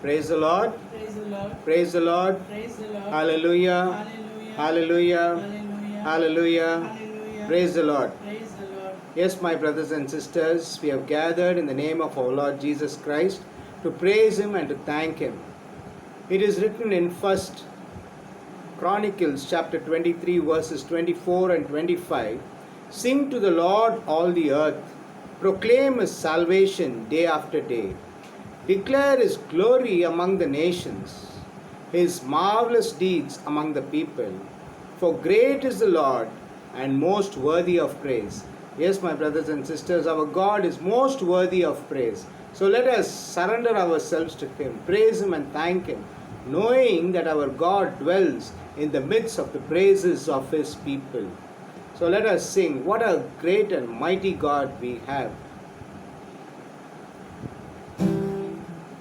Praise the Lord. Praise the Lord. Praise the Lord. Praise the Lord. Hallelujah. Hallelujah. Hallelujah. Hallelujah. Hallelujah. Hallelujah. Praise the Lord. Praise the Lord. Yes, my brothers and sisters, we have gathered in the name of our Lord Jesus Christ to praise Him and to thank Him. It is written in 1 Chronicles chapter 23 verses 24 and 25. Sing to the Lord all the earth. Proclaim His salvation day after day. Declare His glory among the nations, His marvelous deeds among the people. For great is the Lord and most worthy of praise. Yes, my brothers and sisters, our God is most worthy of praise. So let us surrender ourselves to Him, praise Him and thank Him, knowing that our God dwells in the midst of the praises of His people. So let us sing, what a great and mighty God we have.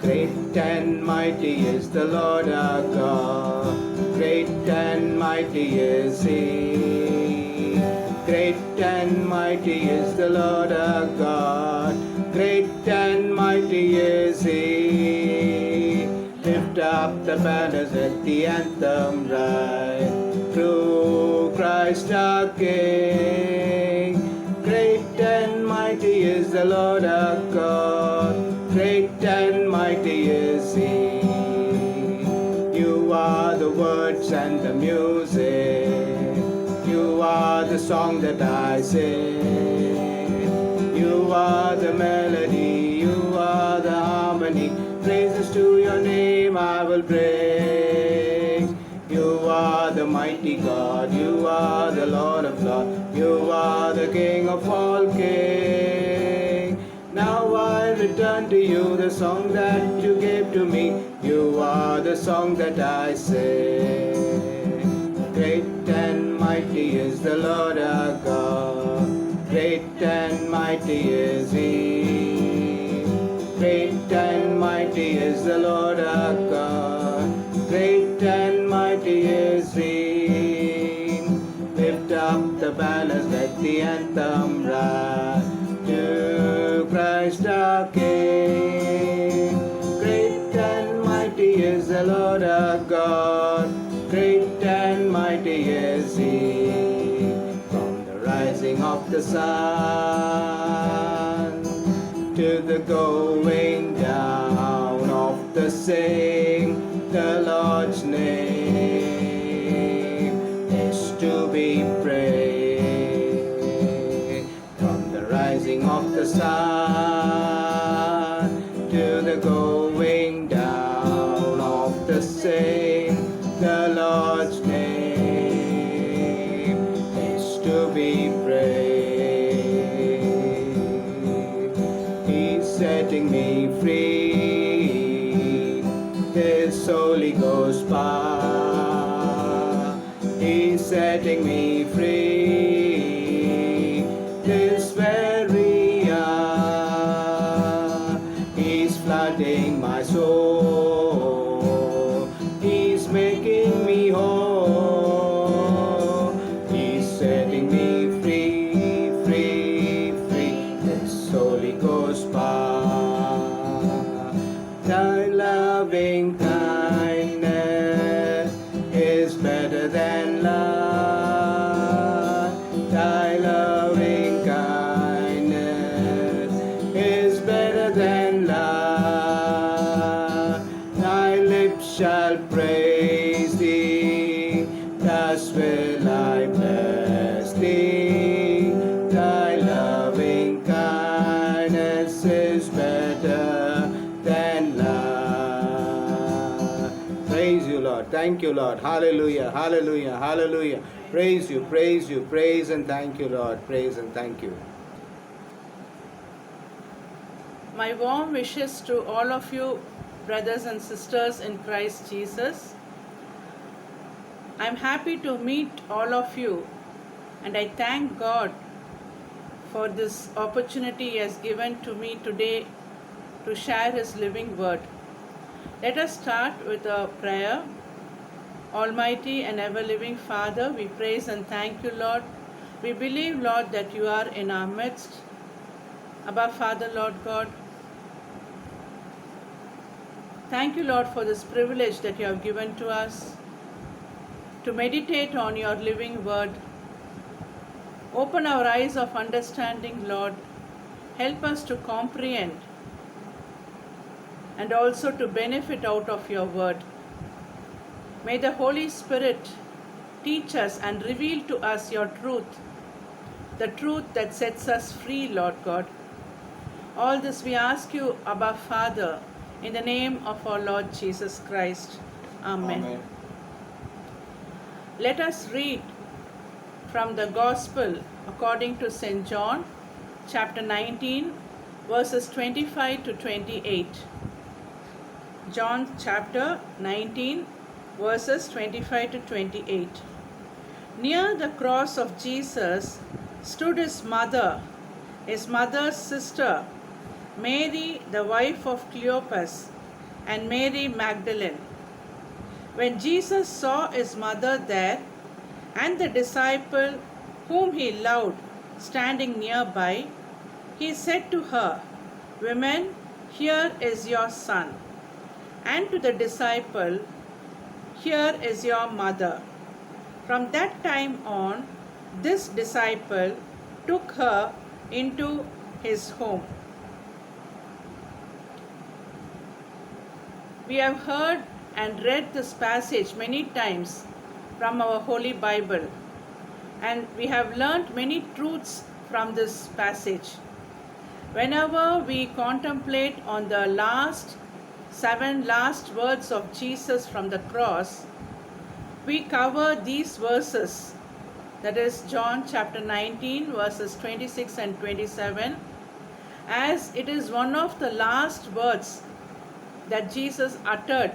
Great and mighty is the Lord our God. Great and mighty is He. Great and mighty is the Lord our God. Great and mighty is He. Lift up the banners, let the anthem rise. Through Christ our King. Great and mighty is the Lord our God. Great and mighty is He. You are the words and the music. You are the song that I sing. You are the melody. You are the harmony. Praises to your name I will bring. You are the mighty God. You are the Lord of Lords. You are the King of all kings. Now I return to you the song that you gave to me. You are the song that I sing. Great and mighty is the Lord our God. Great and mighty is He. Great and mighty is the Lord our God. Great and mighty is He. Lift up the banners, let the anthem rise. To Christ our King. Great and mighty is the Lord our God. Great and mighty is He. From the rising of the sun to the going down of the same, the Lord's name is to be praised. From the rising of the sun to the going down of the same, the Lord's name is to be praised. He's setting me free, His Holy Ghost power. He's setting me free, this very hour. He's flooding my soul. He's making me whole. He's setting me free, free, free. This Holy Ghost power. Thy loving kindness is better than love. Thy loving kindness is better than love. Thy lips shall praise Thee, thus will I bless Thee. Thy loving kindness is better than love. Praise you, Lord. Thank you, Lord. Hallelujah, hallelujah, hallelujah. Praise you, praise you, praise and thank you, Lord. Praise and thank you. My warm wishes to all of you, brothers and sisters in Christ Jesus. I'm happy to meet all of you, and I thank God for this opportunity He has given to me today to share His living word. Let us start with a prayer. Almighty and ever-living Father, we praise and thank you, Lord. We believe, Lord, that you are in our midst. Abba, Father, Lord God, Thank you, Lord, for this privilege that you have given to us to meditate on your living word. Open our eyes of understanding, Lord. Help us to comprehend and also to benefit out of your word. May the Holy Spirit teach us and reveal to us your truth, the truth that sets us free, Lord God. All this we ask you, Abba Father, in the name of our Lord Jesus Christ. Amen. Let us read from the Gospel according to St. John, chapter 19, verses 25 to 28. John chapter 19, verses 25 to 28. Near the cross of Jesus stood his mother's sister, Mary, the wife of Cleopas, and Mary Magdalene. When Jesus saw his mother there and the disciple whom he loved standing nearby, he said to her, "Woman, here is your son." And to the disciple, "Here is your mother." From that time on, this disciple took her into his home. We have heard and read this passage many times from our Holy Bible, and we have learnt many truths from this passage. Whenever we contemplate on the seven last words of Jesus from the cross, we cover these verses, that is John chapter 19 verses 26 and 27, as it is one of the last words that Jesus uttered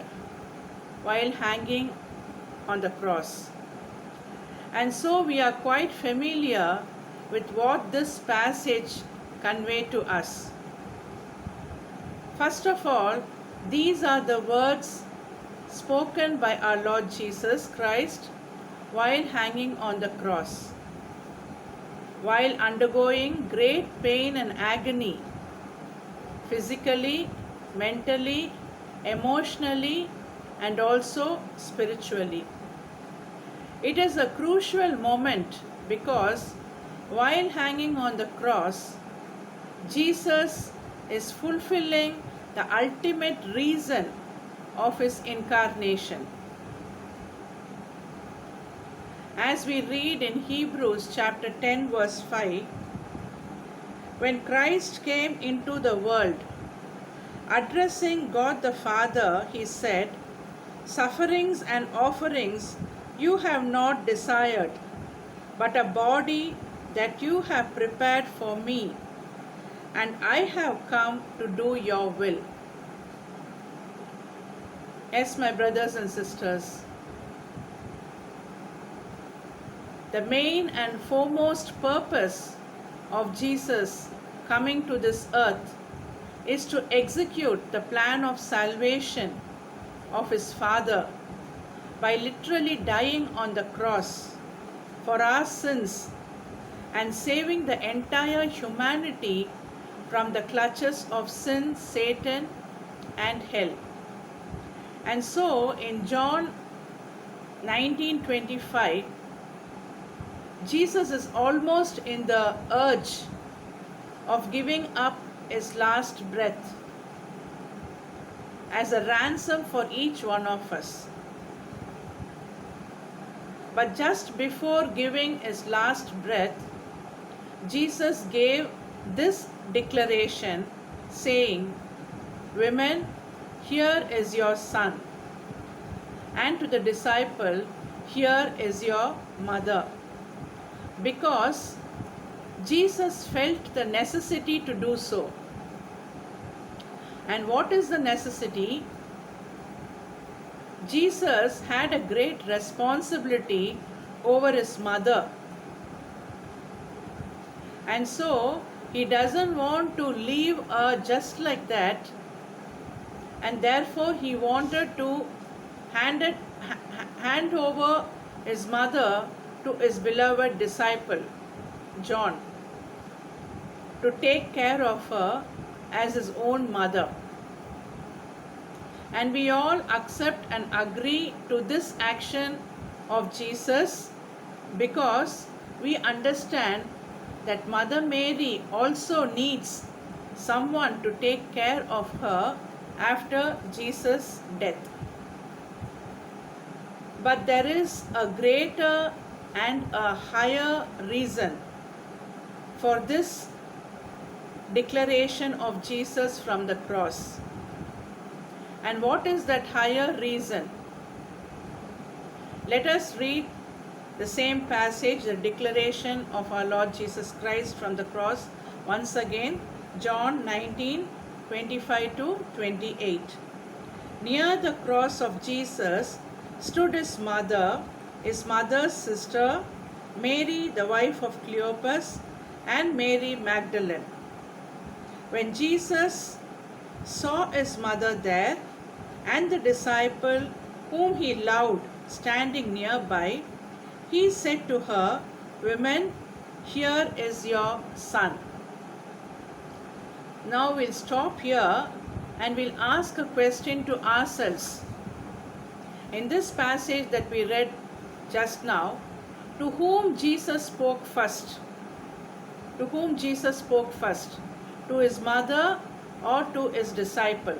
while hanging on the cross. And so we are quite familiar with what this passage conveyed to us. First of all, these are the words spoken by our Lord Jesus Christ while hanging on the cross, while undergoing great pain and agony, physically, mentally, emotionally, and also spiritually. It is a crucial moment because while hanging on the cross, Jesus is fulfilling the ultimate reason of his incarnation. As we read in Hebrews chapter 10 verse 5, when Christ came into the world, addressing God the Father, he said, "Sufferings and offerings you have not desired, but a body that you have prepared for me, and I have come to do your will." Yes, my brothers and sisters, the main and foremost purpose of Jesus coming to this earth is to execute the plan of salvation of his Father by literally dying on the cross for our sins and saving the entire humanity from the clutches of sin, Satan, and hell. And so in John 19:25, Jesus is almost in the urge of giving up his last breath as a ransom for each one of us. But just before giving his last breath, Jesus gave this declaration saying, "Women, here is your son." And to the disciple, "Here is your mother." Because Jesus felt the necessity to do so. And what is the necessity? Jesus had a great responsibility over his mother. And so he doesn't want to leave her just like that, and therefore he wanted to hand over his mother to his beloved disciple, John, to take care of her as his own mother. And we all accept and agree to this action of Jesus because we understand that Mother Mary also needs someone to take care of her after Jesus' death. But there is a greater and a higher reason for this declaration of Jesus from the cross. And what is that higher reason? Let us read the same passage, the declaration of our Lord Jesus Christ from the cross, once again, John 19:25 to 28. Near the cross of Jesus stood his mother's sister, Mary, the wife of Cleopas, and Mary Magdalene. When Jesus saw his mother there and the disciple whom he loved standing nearby, he said to her, "Woman, here is your son." Now we'll stop here and we'll ask a question to ourselves. In this passage that we read just now, to whom Jesus spoke first? To whom Jesus spoke first? To his mother or to his disciple?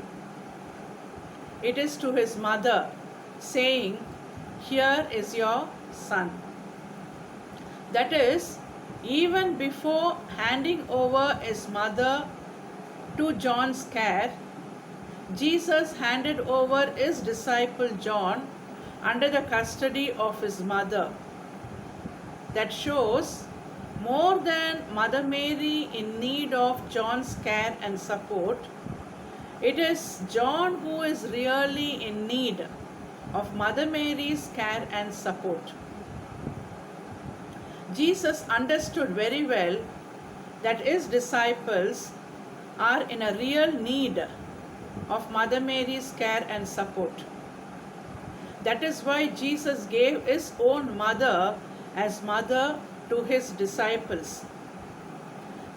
It is to his mother, saying, "Here is your son." That is, even before handing over his mother to John's care, Jesus handed over his disciple John under the custody of his mother. That shows more than Mother Mary in need of John's care and support, it is John who is really in need of Mother Mary's care and support. Jesus understood very well that his disciples are in a real need of Mother Mary's care and support. That is why Jesus gave his own mother as mother to his disciples.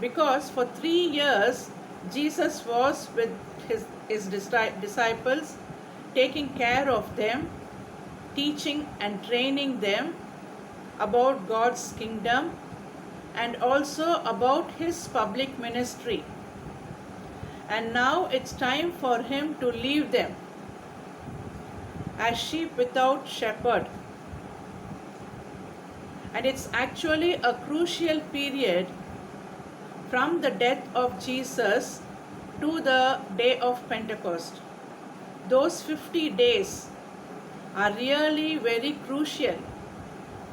Because for 3 years, Jesus was with his disciples, taking care of them, teaching and training them about God's kingdom and also about his public ministry. And now it's time for him to leave them as sheep without shepherd. And it's actually a crucial period from the death of Jesus to the day of Pentecost. Those 50 days are really very crucial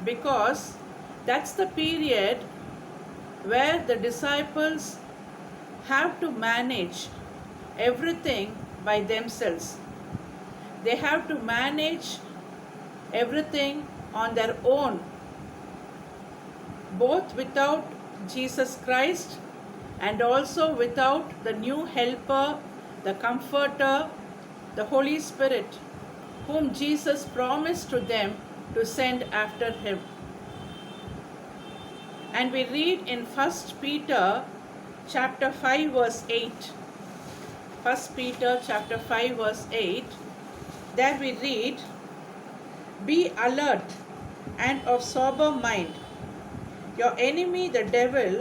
because that's the period where the disciples have to manage everything by themselves. They have to manage everything on their own, both without Jesus Christ and also without the new helper, the comforter, the Holy Spirit, whom Jesus promised to them to send after him. And we read in 1 Peter chapter 5 verse 8. 1 Peter chapter 5 verse 8. There we read, "Be alert and of sober mind. Your enemy the devil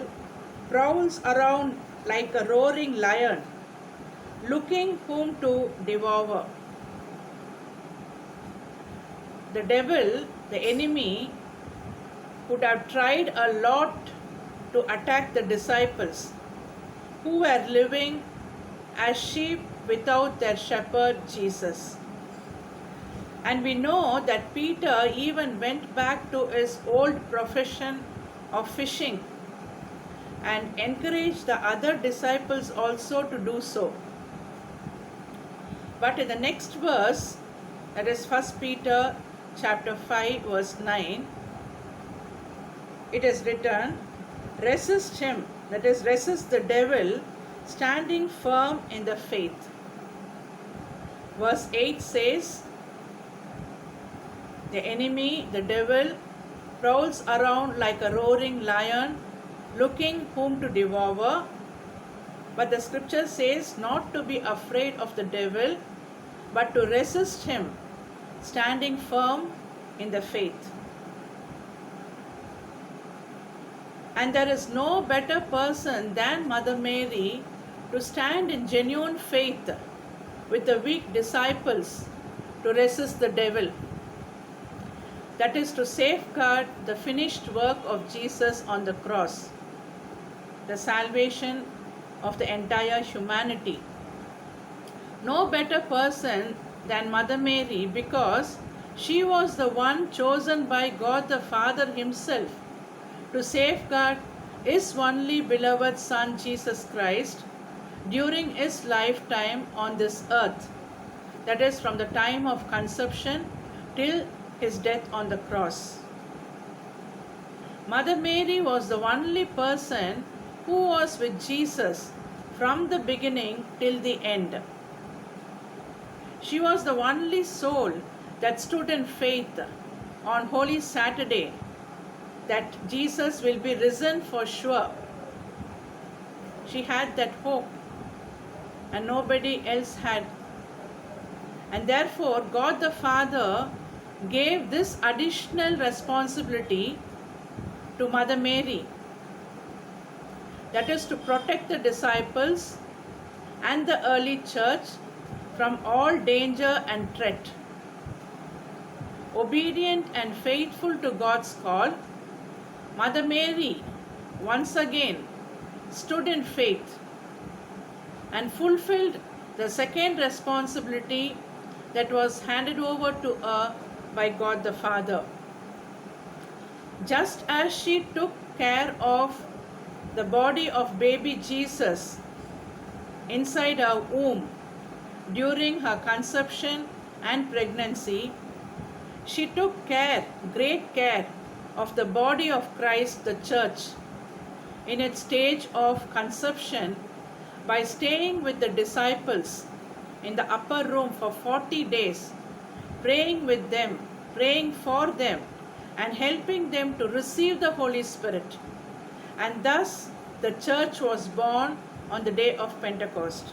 prowls around like a roaring lion, looking whom to devour." The devil, the enemy, would have tried a lot to attack the disciples who were living as sheep without their shepherd Jesus. And we know that Peter even went back to his old profession of fishing and encouraged the other disciples also to do so. But in the next verse, that is 1 Peter chapter 5 verse 9, it is written, "Resist him," that is, resist the devil, standing firm in the faith. Verse 8 says, the enemy, the devil, prowls around like a roaring lion, looking whom to devour. But the scripture says not to be afraid of the devil, but to resist him, standing firm in the faith. And there is no better person than Mother Mary to stand in genuine faith with the weak disciples to resist the devil. That is to safeguard the finished work of Jesus on the cross, the salvation of the entire humanity. No better person than Mother Mary, because she was the one chosen by God the Father himself to safeguard his only beloved Son Jesus Christ during his lifetime on this earth, that is from the time of conception till his death on the cross. Mother Mary was the only person who was with Jesus from the beginning till the end. She was the only soul that stood in faith on Holy Saturday that Jesus will be risen for sure. She had that hope, and nobody else had. And therefore, God the Father gave this additional responsibility to Mother Mary, that is to protect the disciples and the early church from all danger and threat. Obedient and faithful to God's call, Mother Mary once again stood in faith and fulfilled the second responsibility that was handed over to her by God the Father. Just as she took care of the body of baby Jesus inside her womb during her conception and pregnancy, she took great care of the body of Christ, the church, in its stage of conception by staying with the disciples in the upper room for 40 days, praying with them, praying for them, and helping them to receive the Holy Spirit. And thus the church was born on the day of Pentecost.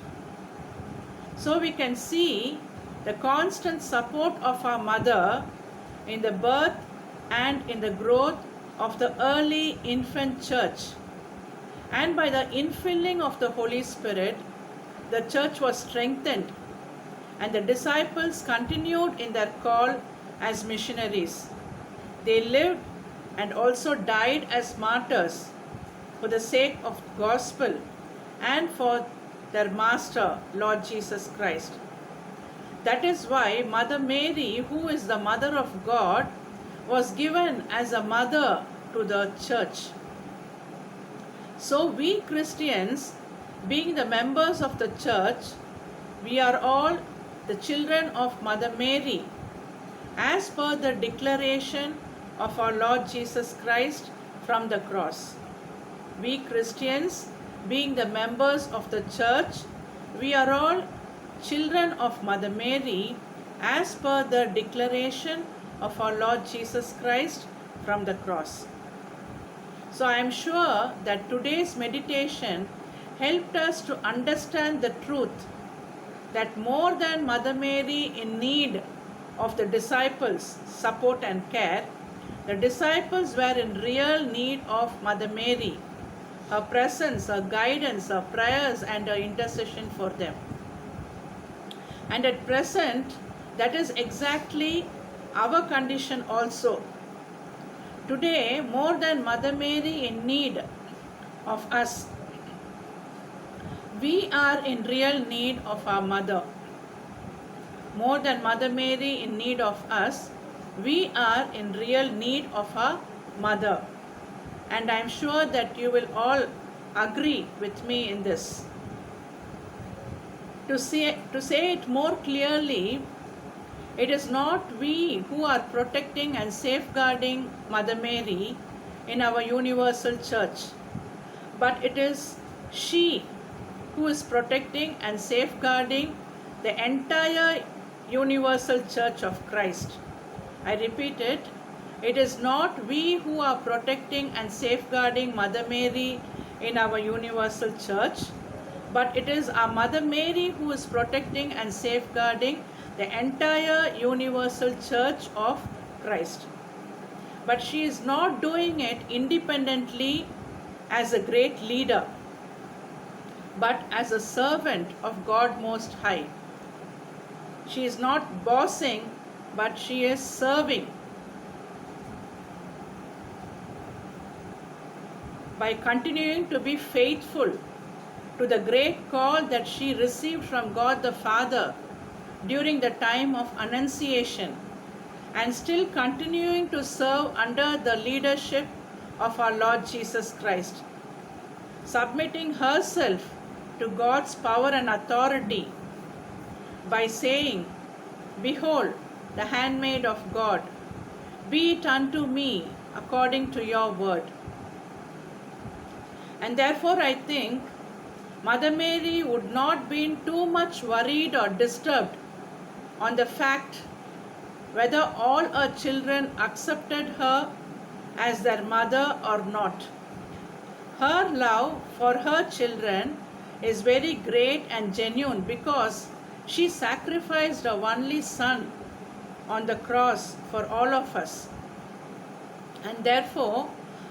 So we can see the constant support of our mother in the birth and in the growth of the early infant church. And by the infilling of the Holy Spirit, the church was strengthened, and the disciples continued in their call as missionaries. They lived and also died as martyrs for the sake of the gospel and for their Master, Lord Jesus Christ. That is why Mother Mary, who is the Mother of God, was given as a mother to the church. So we Christians, being the members of the church, we are all the children of Mother Mary, as per the declaration of our Lord Jesus Christ from the cross. We Christians, being the members of the church, we are all children of Mother Mary, as per the declaration of our Lord Jesus Christ from the cross. So I am sure that today's meditation helped us to understand the truth that more than Mother Mary in need of the disciples' support and care, the disciples were in real need of Mother Mary, her presence, her guidance, her prayers, and her intercession for them. And at present, that is exactly our condition also. Today, more than Mother Mary in need of us, we are in real need of our mother. More than Mother Mary in need of us, we are in real need of our mother. And I am sure that you will all agree with me in this. To say it more clearly, it is not we who are protecting and safeguarding Mother Mary in our universal church, but it is she who is protecting and safeguarding the entire universal church of Christ. I repeat it, it is not we who are protecting and safeguarding Mother Mary in our universal church, but it is our Mother Mary who is protecting and safeguarding the entire universal church of Christ. But she is not doing it independently as a great leader, but as a servant of God Most High. She is not bossing, but she is serving. By continuing to be faithful to the great call that she received from God the Father during the time of Annunciation, and still continuing to serve under the leadership of our Lord Jesus Christ, submitting herself to God's power and authority by saying, "Behold, the handmaid of God, be it unto me according to your word." And therefore I think Mother Mary would not be too much worried or disturbed on the fact whether all her children accepted her as their mother or not. Her love for her children is very great and genuine because she sacrificed her only son on the cross for all of us. And therefore,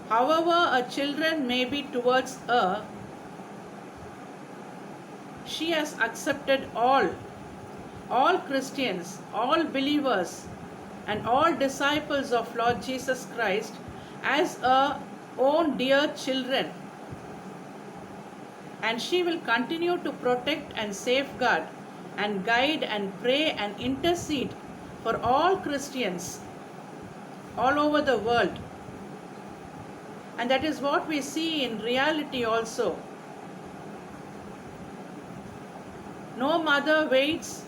however her children may be towards her, she has accepted all Christians, all believers, and all disciples of Lord Jesus Christ as her own dear children. And she will continue to protect and safeguard and guide and pray and intercede for all Christians all over the world. And that is what we see in reality also. No mother waits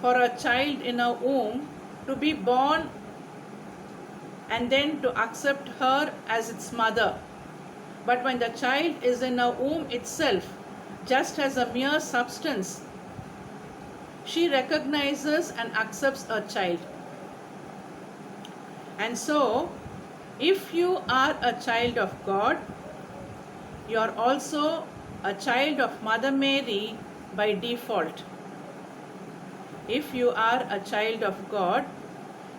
for a child in her womb to be born and then to accept her as its mother. But when the child is in her womb itself, just as a mere substance, she recognizes and accepts a child. And so, if you are a child of God, you are also a child of Mother Mary by default. If you are a child of God,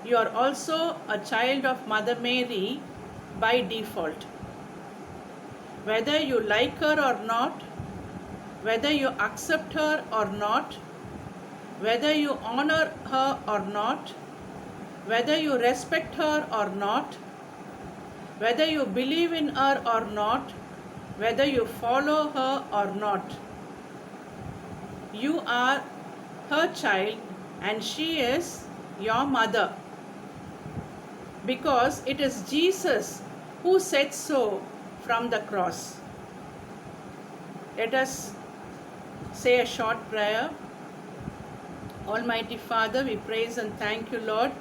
you are also a child of Mother Mary by default. Whether you like her or not, whether you accept her or not, whether you honor her or not, whether you respect her or not, whether you believe in her or not, whether you follow her or not, you are her child and she is your mother. Because it is Jesus who said so from the cross. Let us say a short prayer. Almighty Father, we praise and thank you, Lord,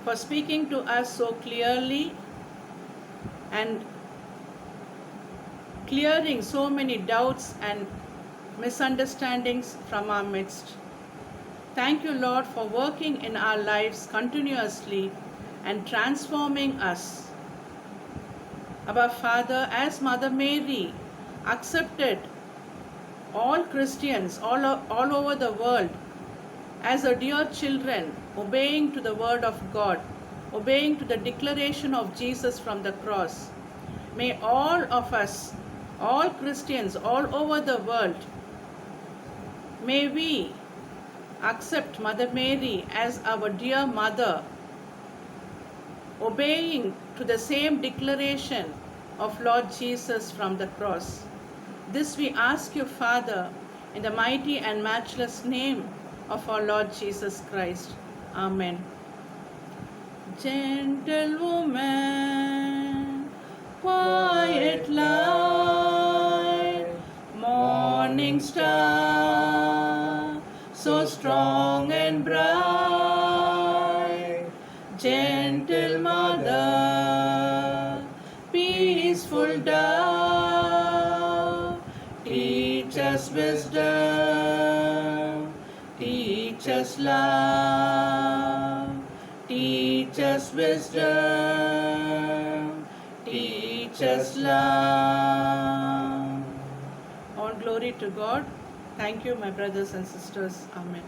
for speaking to us so clearly and clearing so many doubts and misunderstandings from our midst. Thank you, Lord, for working in our lives continuously and transforming us. Abba Father, as Mother Mary accepted all Christians all over the world as her dear children, obeying to the word of God, obeying to the declaration of Jesus from the cross, may all of us, all Christians all over the world, may we accept Mother Mary as our dear mother, obeying to the same declaration of Lord Jesus from the cross. This we ask you, Father, in the mighty and matchless name of our Lord Jesus Christ. Amen. Gentle woman, quiet light, morning star, so strong and bright, gentle mother, peaceful dove, teach us wisdom, teach us love, teach us wisdom, teach us love. All glory to God. Thank you, my brothers and sisters. Amen.